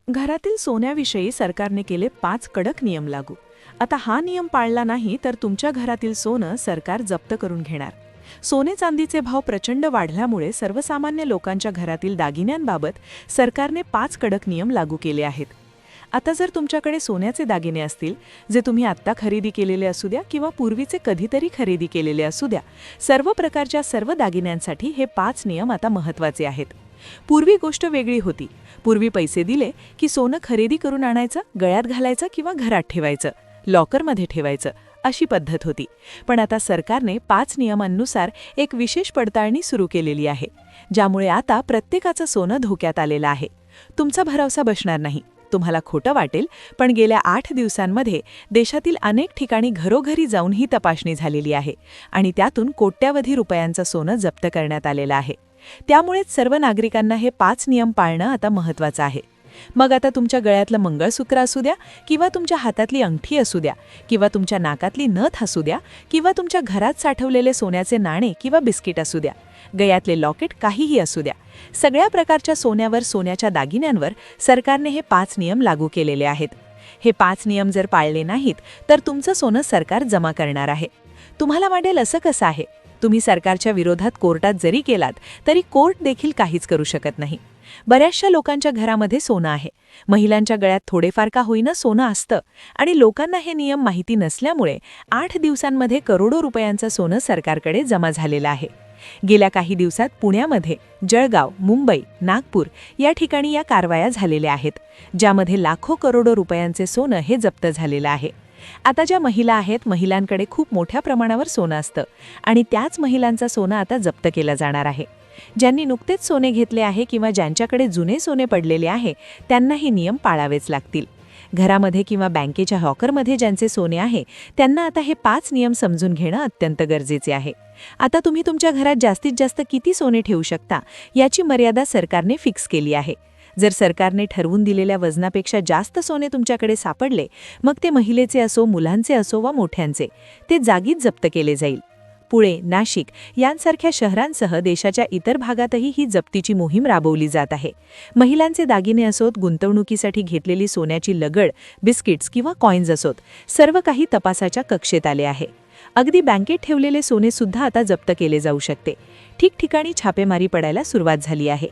घरातील सोन्याविषयी सरकारने केले 5 कडक नियम लागू. आता हा नियम पाळला नाही तर तुमच्या घरातील सोनं सरकार जप्त करून घेणार. सोने चांदीचे भाव प्रचंड वाढल्यामुळे सर्वसामान्य लोकांच्या घरातील दागिन्यांबाबत सरकारने 5 कडक नियम लागू केले आहेत. आता जर तुमच्याकडे सोन्याचे दागिने असतील, जे तुम्ही आत्ता खरेदी केलेले असू द्या किंवा पूर्वीचे कधीतरी खरेदी केलेले असू द्या, सर्व प्रकारच्या सर्व दागिन्यांसाठी हे 5 नियम आता महत्त्वाचे आहेत. पूर्वी गोष्ट वेगळी होती. पूर्वी पैसे दिले की सोनं खरेदी करून आणायचं, गळ्यात घालायचं किंवा घरात ठेवायचं, लॉकरमध्ये ठेवायचं, अशी पद्धत होती. पण आता सरकारने 5 नियमांनुसार एक विशेष पडताळणी सुरू केलेली आहे, ज्यामुळे आता प्रत्येकाचं सोनं धोक्यात आलेलं आहे. तुमचा भरवसा बसणार नाही. तुम्हाला खोटं वाटेल, पण गेल्या 8 दिवसांमध्ये देशातील अनेक ठिकाणी घरोघरी जाऊन ही तपासणी झालेली आहे आणि त्यातून कोट्यावधी रुपयांचं सोनं जप्त करण्यात आलेलं आहे. त्यामुळेच सर्व नागरिकांना हे 5 नियम पाळणं आता महत्त्वाचं आहे. मग आता तुमच्या गळ्यातलं मंगळसूत्र असू द्या किंवा तुमच्या हातातली अंगठी असू द्या किंवा तुमच्या नाकातली नथ असू द्या किंवा तुमच्या घरात साठवलेले सोन्याचे नाणे किंवा बिस्किट असू द्या, गळ्यातले लॉकेट काहीही असू द्या, सगळ्या प्रकारच्या सोन्यावर, सोन्याच्या दागिन्यांवर सरकारने हे 5 नियम लागू केलेले आहेत. हे 5 नियम जर पाळले नाहीत तर तुमचं सोनं सरकार जमा करणार आहे. तुम्हाला वाटेल असं कसं आहे? तुम्ही सरकारच्या विरोधात कोर्टात जरी केलात तरी कोर्ट देखील काहीच करू शकत नाही. बऱ्याचशा लोकांच्या घरामध्ये सोनं आहे. महिलांच्या गळ्यात थोडेफार का होईना सोनं असतं आणि लोकांना हे नियम माहिती नसल्यामुळे 8 दिवसांमध्ये करोडो रुपयांचं सोनं सरकारकडे जमा झालेलं आहे. गेल्या काही दिवसात पुण्यामध्ये, जळगाव, मुंबई, नागपूर या ठिकाणी या कारवाया झालेल्या आहेत, ज्यामध्ये लाखो करोडो रुपयांचे सोनं हे जप्त झालेलं आहे. आता ज्या महिला आहेत, महिलांकडे खूप मोठ्या प्रमाणावर सोनं असतं आणि त्याच महिलांचं सोनं आता जप्त केलं जाणार आहे. ज्यांनी नुकतेच सोने घेतले आहे किंवा ज्यांच्याकडे जुने सोने पडलेले आहे, त्यांना हे नियम पाळावेच लागतील. घरामध्ये किंवा बँकेच्या लॉकरमध्ये ज्यांचे सोने आहे, त्यांना आता हे 5 नियम समजून घेणं अत्यंत गरजेचे आहे. आता तुम्ही तुमच्या घरात जास्तीत जास्त किती सोने ठेवू शकता, याची मर्यादा सरकारने फिक्स केली आहे. जर सरकारने ठरवून दिलेल्या वजनापेक्षा जास्त सोने तुमच्याकडे सापडले, मग ते महिलेचे असो, मुलांचे असो वा मोठ्यांचे, ते जागीच जप्त केले जाईल. पुणे, नाशिक यांसारख्या शहरांसह देशाच्या इतर भागातही ही जप्तीची मोहीम राबवली जात आहे. महिलांचे दागिने असोत, गुंतवणुकीसाठी घेतलेली सोन्याची लगड, बिस्किट्स किंवा कॉईन्स असोत, सर्व काही तपासाच्या कक्षेत आले आहे. अगदी बँकेत ठेवलेले सोने सुद्धा आता जप्त केले जाऊ शकते. ठिकठिकाणी छापेमारी पडायला सुरुवात झाली आहे.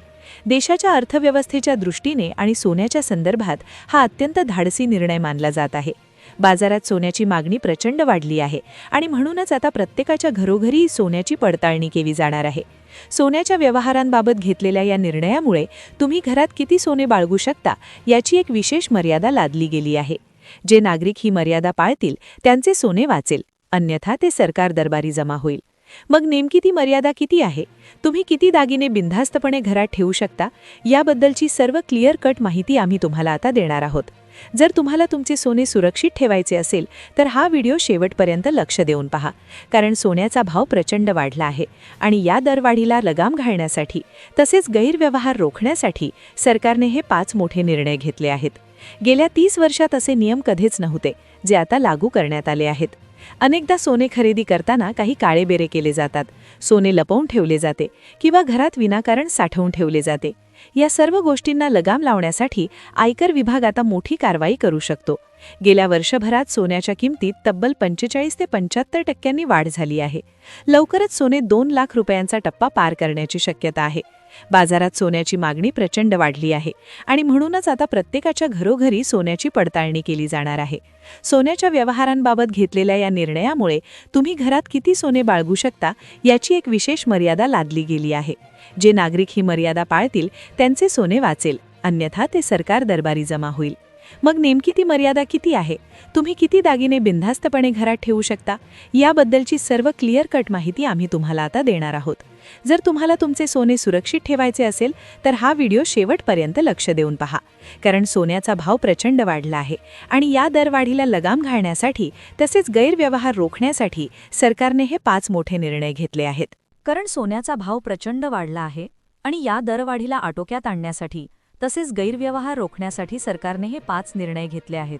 देशाच्या अर्थव्यवस्थेच्या दृष्टीने आणि सोन्याच्या संदर्भात हा अत्यंत धाडसी निर्णय मानला जात आहे. बाजारात सोन्याची मागणी प्रचंड वाढली आहे आणि म्हणूनच आता प्रत्येकाच्या घरोघरी सोन्याची पडताळणी केली जाणार आहे. सोन्याच्या व्यवहारांबाबत घेतलेल्या या निर्णयामुळे तुम्ही घरात किती सोने बाळगू शकता, याची एक विशेष मर्यादा लादली गेली आहे. जे नागरिक ही मर्यादा पाळतील त्यांचे सोने वाचेल, अन्यथा ते सरकार दरबारी जमा होईल. मग नेमकी ती मर्यादा किती आहे? तुम्ही किती दागिने बिनधास्तपणे घरात ठेवू शकता, याबद्दलची सर्व क्लिअर कट माहिती आम्ही तुम्हाला आता देणार आहोत. जर तुम्हाला तुमचे सोने सुरक्षित ठेवायचे असेल तर हा व्हिडिओ शेवटपर्यंत लक्ष देऊन पहा, कारण सोन्याचा भाव प्रचंड वाढला आहे आणि या दरवाढीला लगाम घालण्यासाठी तसेच गैरव्यवहार रोखण्यासाठी सरकारने हे 5 मोठे निर्णय घेतले आहेत. गेल्या 30 वर्षात असे नियम कधीच नव्हते, जे आता लागू करण्यात आले आहेत. अनेकदा सोने खरेदी करताना काही काळेबेरे केले जातात, सोने लपवून ठेवले जाते किंवा घरात विनाकारण साठवून ठेवले जाते. या सर्व गोष्टींना लगाम लावण्यासाठी आयकर विभाग आता मोठी कारवाई करू शकतो. गेल्या वर्षभरात सोन्याच्या किमतीत तब्बल 45 ते 75% वाढ झाली आहे. लवकरच सोने 2 लाख रुपयांचा टप्पा पार करण्याची शक्यता आहे. बाजारात सोन्याची मागणी प्रचंड वाढली आहे आणि म्हणूनच आता प्रत्येकाच्या घरोघरी सोन्याची पडताळणी केली जाणार आहे. सोन्याच्या व्यवहारांबाबत घेतलेल्या या निर्णयामुळे तुम्ही घरात किती सोने बाळगू शकता, याची एक विशेष मर्यादा लादली गेली आहे. जे नागरिक ही मर्यादा पाळतील त्यांचे सोने वाचेल, अन्यथा ते सरकार दरबारी जमा होईल. मग नेमकी ती मर्यादा किती आहे? तुम्ही किती दागिने बिनधास्तपणे घरात ठेवू शकता, याबद्दलची सर्व क्लिअर कट माहिती आम्ही तुम्हाला आता देणार आहोत. जर तुम्हाला तुमचे सोने सुरक्षित ठेवायचे असेल तर हा व्हिडिओ शेवटपर्यंत लक्ष देऊन पहा, कारण सोन्याचा भाव प्रचंड वाढला आहे आणि या दरवाढीला लगाम घालण्यासाठी तसेच गैरव्यवहार रोखण्यासाठी सरकारने हे 5 मोठे निर्णय घेतले आहेत. कारण सोन्याचा भाव प्रचंड वाढला आहे आणि या दरवाढीला आटोक्यात आणण्यासाठी तसेच गैरव्यवहार रोखण्यासाठी सरकारने हे 5 निर्णय घेतले आहेत.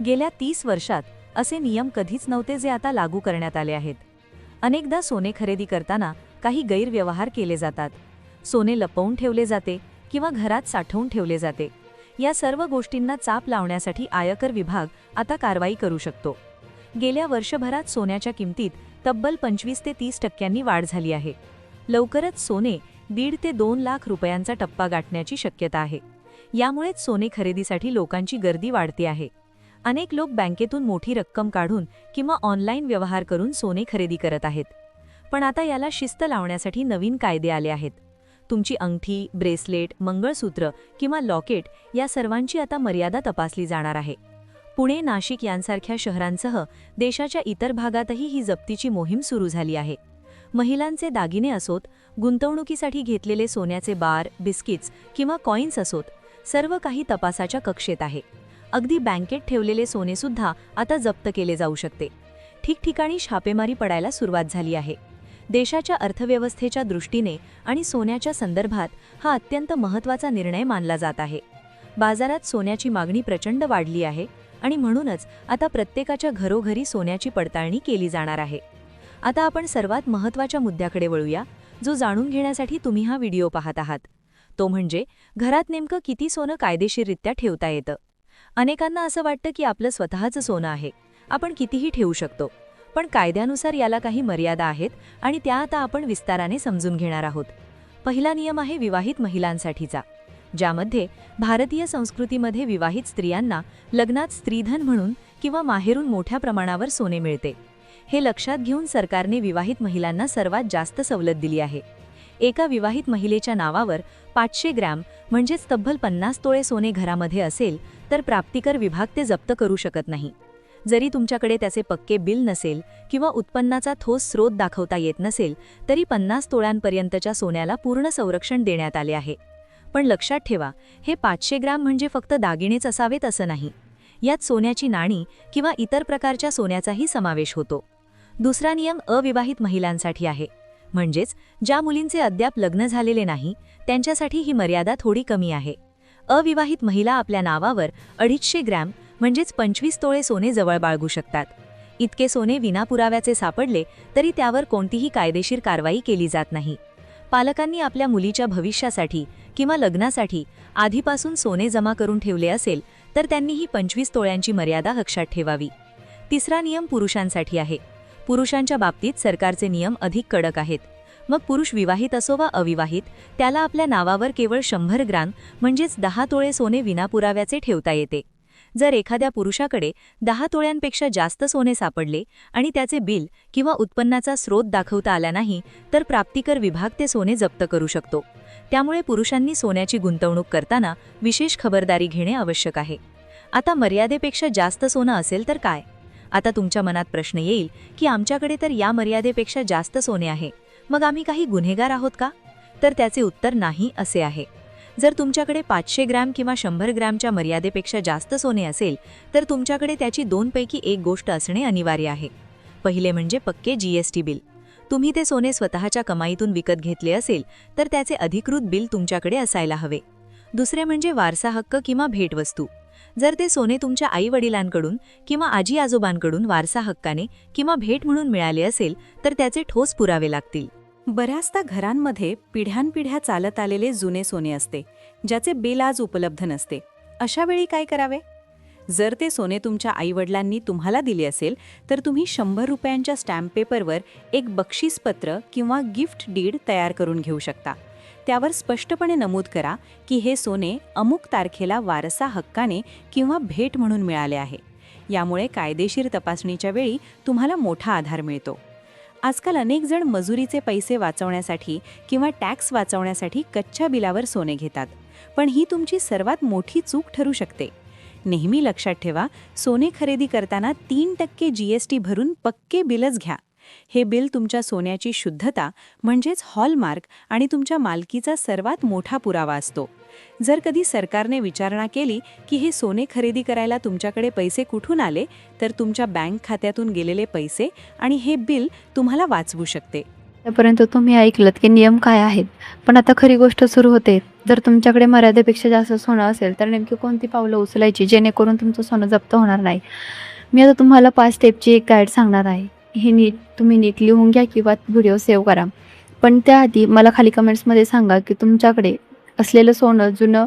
गेल्या 30 वर्षात असे नियम कधीच नव्हते, जे आता लागू करण्यात आले आहेत. अनेकदा सोने खरेदी करताना काही गैरव्यवहार केले जातात. सोने लपवून ठेवले जाते किंवा घरात साठवून ठेवले जाते. या सर्व गोष्टींना चाप लावण्यासाठी आयकर विभाग आता कारवाई करू शकतो. गेल्या वर्षभरात सोन्याच्या किमतीत तब्बल 25 ते 30% वाढ झाली आहे. लवकरच सोने 1.5 ते 2 लाख रुपयांचा टप्पा गाठण्याची शक्यता आहे. यामुळेच सोने खरेदीसाठी लोकांची गर्दी वाढते आहे. अनेक लोक बँकेतून मोठी रक्कम काढून किंवा ऑनलाईन व्यवहार करून सोने खरेदी करत आहेत. पण आता याला शिस्त लावण्यासाठी नवीन कायदे आले आहेत. तुमची अंगठी, ब्रेसलेट, मंगळसूत्र किंवा लॉकेट या सर्वांची आता मर्यादा तपासली जाणार आहे. पुणे, नाशिक यांसारख्या शहरांसह देशाच्या इतर भागातही ही जप्तीची मोहीम सुरू झाली आहे. महिलांचे दागिने असोत, गुंतवणुकीसाठी घेतलेले सोन्याचे बार, बिस्किट्स किंवा कॉईन्स असोत, सर्व काही तपासाच्या कक्षेत आहे. अगदी बँकेत ठेवलेले सोनेसुद्धा आता जप्त केले जाऊ शकते. ठिकठिकाणी छापेमारी पडायला सुरुवात झाली आहे. देशाच्या अर्थव्यवस्थेच्या दृष्टीने आणि सोन्याच्या संदर्भात हा अत्यंत महत्त्वाचा निर्णय मानला जात आहे. बाजारात सोन्याची मागणी प्रचंड वाढली आहे आणि म्हणूनच आता प्रत्येकाच्या घरोघरी सोन्याची पडताळणी केली जाणार आहे. आता आपण सर्वात महत्त्वाच्या मुद्द्याकडे वळूया, जो जाणून घेण्यासाठी तुम्ही हा व्हिडिओ पाहत आहात. तो म्हणजे घरात नेमकं किती सोनं कायदेशीररित्या ठेवता येतं. अनेकांना असं वाटतं की आपलं स्वतःचं सोनं आहे, आपण कितीही ठेवू शकतो. पण कायद्यानुसार याला काही मर्यादा आहेत आणि त्या आता आपण विस्ताराने समजून घेणार आहोत. पहिला नियम आहे विवाहित महिलांसाठीचा, ज्यामध्ये भारतीय संस्कृतीमध्ये विवाहित स्त्रियांना लग्नात स्त्रीधन म्हणून किंवा माहेरून मोठ्या प्रमाणावर सोने मिळते. हे लक्षात घेऊन सरकारने विवाहित महिलांना सर्वात जास्त सवलत दिली आहे. एका विवाहित महिलेच्या नावावर 500 ग्रॅम म्हणजेच तब्बल 50 तोळे सोने घरामध्ये असेल तर प्राप्तिकर विभाग ते जप्त करू शकत नाही. जरी तुमच्याकडे त्याचे पक्के बिल नसेल किंवा उत्पन्नाचा ठोस स्रोत दाखवता येत नसेल तरी 50 तोळ्यांपर्यंतच्या सोन्याला पूर्ण संरक्षण देण्यात आले आहे. पण लक्षात ठेवा, हे 500 ग्रॅम म्हणजे फक्त दागिनेच असावेत असं नाही. यात सोन्याची नाणी किंवा इतर प्रकारच्या सोन्याचाही समावेश होतो. दुसरा नियम अविवाहित महिलांसाठी आहे, म्हणजेच ज्या मुलींचे अद्याप लग्न झालेले नाही त्यांच्यासाठी ही मर्यादा थोडी कमी आहे. अविवाहित महिला आपल्या नावावर 250 ग्रॅम म्हणजेच 25 तोळे सोने जवळ बाळगू शकतात. इतके सोने विनापुराव्याचे सापडले तरी त्यावर कोणतीही कायदेशीर कारवाई केली जात नाही. पालकांनी आपल्या मुलीच्या भविष्यासाठी किंवा लग्नासाठी आधीपासून सोने जमा करून ठेवले असेल तर त्यांनी ही 25 तोळ्यांची मर्यादा लक्षात ठेवावी. तिसरा नियम पुरुषांसाठी आहे. पुरुषांच्या बाबतीत सरकारचे नियम अधिक कडक आहेत. मग पुरुष विवाहित असो वा अविवाहित, त्याला आपल्या नावावर केवळ 100 ग्रॅम म्हणजेच 10 तोळे सोने विनापुराव्याचे ठेवता येते. जर एखाद्या पुरुषाकडे 10 तोळ्यांपेक्षा जास्त सोने सापडले आणि त्याचे बिल किंवा उत्पन्नाचा स्रोत दाखवता आला नाही तर प्राप्तिकर विभाग ते सोने जप्त करू शकतो. त्यामुळे पुरुषांनी सोन्याची गुंतवणूक करताना विशेष खबरदारी घेणे आवश्यक आहे. आता मर्यादेपेक्षा जास्त सोनं असेल तर काय? आता तुमच्या मनात प्रश्न येईल की आमच्याकडे तर या मर्यादेपेक्षा जास्त सोने आहे, मग आम्ही काही गुन्हेगार आहोत का? तर त्याचे उत्तर नाही असे आहे. जर तुमच्याकडे 500 ग्रॅम किंवा 100 ग्रॅमच्या मर्यादेपेक्षा जास्त सोने असेल तर तुमच्याकडे त्याची 2 पैकी एक गोष्ट असणे अनिवार्य आहे. पहिले म्हणजे पक्के GST बिल. तुम्ही ते सोने स्वतःच्या कमाईतून विकत घेतले असेल तर त्याचे अधिकृत बिल तुमच्याकडे असायला हवे. दुसरे म्हणजे वारसा हक्क किंवा भेटवस्तू. जर ते सोने तुमच्या आई-वडिलांकडून किंवा आजी-आजोबांकडून वारसा हक्काने किंवा भेट म्हणून मिळाले असेल तर त्याचे ठोस पुरावे लागतील. बऱ्याचदा घरांमध्ये पिढ्यानपिढ्या चालत आलेले जुने सोने असते, ज्याचे बिल आज उपलब्ध नसते. अशा वेळी काय करावे? जर ते सोने तुमच्या आईवडिलांनी तुम्हाला दिले असेल तर तुम्ही 100 रुपयांच्या स्टॅम्प पेपरवर एक बक्षीसपत्र किंवा गिफ्ट डीड तयार करून घेऊ शकता. त्यावर स्पष्टपणे नमूद करा की हे सोने अमुक तारखेला वारसा हक्काने किंवा भेट म्हणून मिळाले आहे. यामुळे कायदेशीर तपासणीच्या वेळी तुम्हाला मोठा आधार मिळतो. आजकाल अनेक जण मजुरीचे पैसे वाचवण्यासाठी किंवा टॅक्स वाचवण्यासाठी कच्च्या बिलावर सोने घेतात, पण ही तुमची सर्वात मोठी चूक ठरू शकते. नेहमी लक्षात ठेवा, सोने खरेदी करताना 3% GST भरून पक्के बिलच घ्या. हे बिल तुमच्या सोन्याची शुद्धता म्हणजेच हॉलमार्क आणि तुमच्या मालकीचा सर्वात मोठा पुरावा असतो. जर कधी सरकारने विचारणा केली की हे सोने खरेदी करायला तुमच्याकडे पैसे कुठून आले, तर तुमच्या बँक खात्यातून गेलेले पैसे आणि हे बिल तुम्हाला वाचवू शकते. त्यापर्यंत तुम्ही ऐकलत की नियम काय आहेत, पण आता खरी गोष्ट सुरू होते. जर तुमच्याकडे मर्यादेपेक्षा जास्त सोनं असेल तर नेमकी कोणती पावलं उचलायची जेणेकरून तुमचं सोनं जप्त होणार नाही? मी आता तुम्हाला 5 स्टेपची एक गाईड सांगणार आहे. हे तुम्ही नीट लिहून घ्या किंवा व्हिडिओ सेव्ह करा. पण त्याआधी मला खाली कमेंट्समध्ये सांगा की तुमच्याकडे असलेलं सोनं जुनं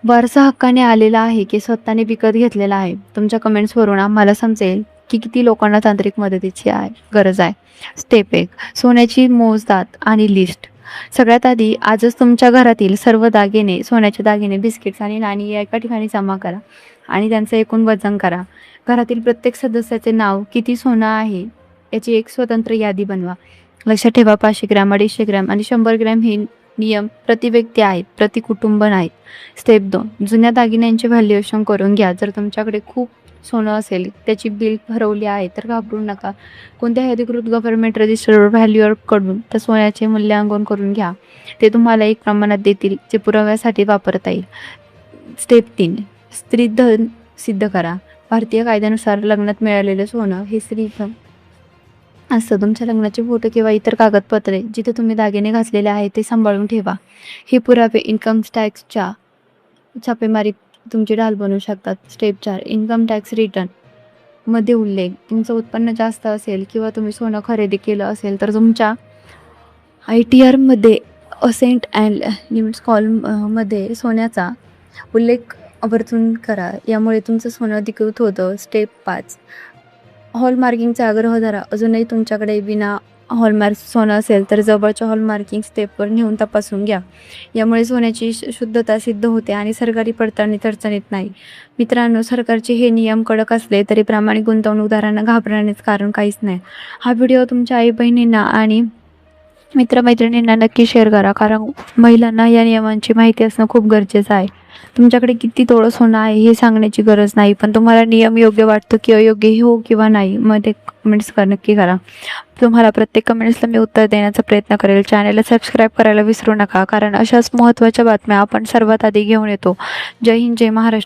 वारसा हक्काने आलेला आहे की स्वतःने विकत घेतलेला आहे? तुमच्या कमेंट्सवरून आम्हाला समजेल की किती लोकांना तांत्रिक मदतीची गरज आहे. स्टेप 1, सोन्याची मोजदात आणि लिस्ट. सगळ्यात आधी आजच तुमच्या घरातील सर्व दागिने, सोन्याचे दागिने, बिस्किट्स आणि नाणी एका ठिकाणी जमा करा आणि त्यांचं एकूण वजन करा. घरातील प्रत्येक सदस्याचे नाव, किती सोनं आहे याची एक स्वतंत्र यादी बनवा. लक्षात ठेवा, 500 ग्रॅम, 250 ग्रॅम आणि 100 ग्रॅम हे नियम प्रति व्यक्ती आहेत, प्रति कुटुंब नाहीत. स्टेप 2, जुन्या दागिन्यांचे व्हॅल्युएशन करून घ्या. जर तुमच्याकडे खूप सोनं असेल, त्याची बिल भरवली आहे, तर घाबरू नका. कोणत्याही अधिकृत गव्हर्नमेंट रजिस्टरवर व्हॅल्युअरकडून त्या सोन्याचे मूल्यांकन करून घ्या. ते तुम्हाला एक प्रमाणात देतील जे पुराव्यासाठी वापरता येईल. स्टेप 3, स्त्रीधन सिद्ध करा. भारतीय कायद्यानुसार लग्नात मिळालेलं सोनं हे स्त्रीधन असतं. तुमच्या लग्नाचे फोटो किंवा इतर कागदपत्रे जिथे तुम्ही दागिने घातलेले आहेत ते सांभाळून ठेवा. हे पुरावे इन्कम टॅक्सच्या छापेमारी तुमची ढाल बनवू शकतात. स्टेप 4, इन्कम टॅक्स रिटर्न मध्ये उल्लेख. तुमचं उत्पन्न जास्त असेल किंवा तुम्ही सोनं खरेदी केलं असेल तर तुमच्या ITR मध्ये असेंट अँड लिमिट्स कॉलममध्ये सोन्याचा उल्लेख आवर्जून करा. यामुळे तुमचं सोनं अधिकृत होतं. स्टेप 5, हॉलमार्किंगचा आग्रह धरा. अजूनही तुमच्याकडे विना हॉलमार्क सोनं असेल तर जवळच्या हॉलमार्किंग स्टेपवर नेऊन तपासून घ्या. यामुळे सोन्याची शुद्धता सिद्ध होते आणि सरकारी पडताळणी अडचणीत नाही. मित्रांनो, सरकारचे हे नियम कडक असले तरी प्रामाणिक गुंतवणूकदारांना घाबरण्याचं कारण काहीच नाही. हा व्हिडिओ तुमच्या आई बहिणींना आणि मित्रमैत्रिणींना नक्की शेअर करा, कारण महिलांना या नियमांची माहिती असणं खूप गरजेचं आहे. तुमच्याकडे किती तोळं सोनं आहे हे सांगण्याची गरज नाही, पण तुम्हाला नियम योग्य वाटतो की अयोग्य हो किंवा नाही मध्ये कमेंट्स नक्की करा. तुम्हाला प्रत्येक कमेंट्सला मी उत्तर देण्याचा प्रयत्न करेल. चॅनलला सबस्क्राईब करायला विसरू नका, कारण अशाच महत्त्वाच्या बातम्या आपण सर्वात आधी घेऊन येतो. जय हिंद, जय महाराष्ट्र.